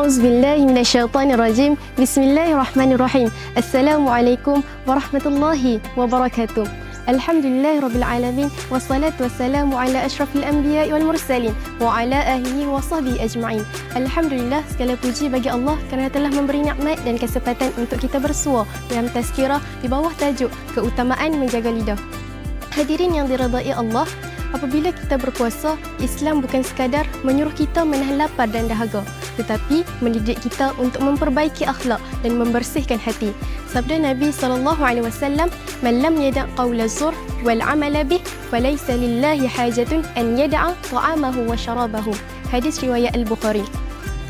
A'udzubillahi minasyaitonirrajim. Bismillahirrahmanirrahim. Assalamualaikum warahmatullahi wabarakatuh. Alhamdulillahirabbil alamin wassalatu wassalamu ala asyrafil anbiya'i wal mursalin wa ala alihi wa sahbihi ajma'in. Alhamdulillah, segala puji bagi Allah kerana telah memberi nikmat dan kesempatan untuk kita bersua dalam tazkirah di bawah tajuk keutamaan menjaga lidah. Hadirin yang diridai Allah, apabila kita berpuasa, Islam bukan sekadar menyuruh kita menahan lapar dan dahaga, tetapi mendidik kita untuk memperbaiki akhlak dan membersihkan hati. Sabda Nabi SAW, "Man lam yada' qawla zur wal 'amala bih, falaysa lillahi hajatun an yada'a ta'amahu wa syarabahu." Hadis riwayat Al-Bukhari.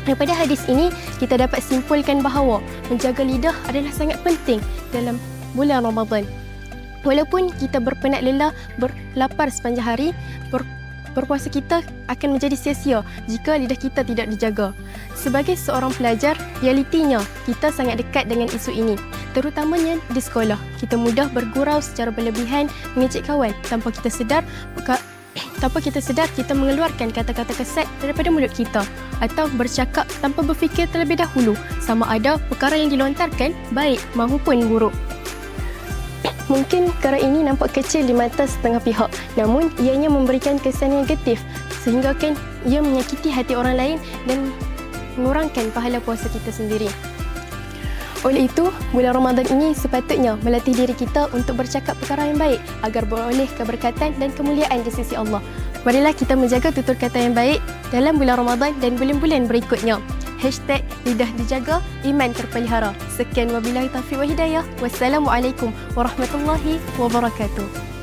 Daripada hadis ini, kita dapat simpulkan bahawa menjaga lidah adalah sangat penting dalam bulan Ramadan. Walaupun kita berpenat lelah, berlapar sepanjang hari, berpuasa kita akan menjadi sia-sia jika lidah kita tidak dijaga. Sebagai seorang pelajar, realitinya kita sangat dekat dengan isu ini. Terutamanya di sekolah, kita mudah bergurau secara berlebihan, mengejek kawan tanpa kita sedar kita mengeluarkan kata-kata kesat daripada mulut kita, atau bercakap tanpa berfikir terlebih dahulu sama ada perkara yang dilontarkan baik maupun buruk. Mungkin perkara ini nampak kecil di mata setengah pihak, namun ianya memberikan kesan negatif sehingga ia menyakiti hati orang lain dan mengurangkan pahala puasa kita sendiri. Oleh itu, bulan Ramadan ini sepatutnya melatih diri kita untuk bercakap perkara yang baik agar beroleh keberkatan dan kemuliaan di sisi Allah. Marilah kita menjaga tutur kata yang baik dalam bulan Ramadan dan bulan-bulan berikutnya. #lidah dijaga, iman terpelihara. Sekian wabillahi taufiq wa hidayah. Wassalamualaikum warahmatullahi wabarakatuh.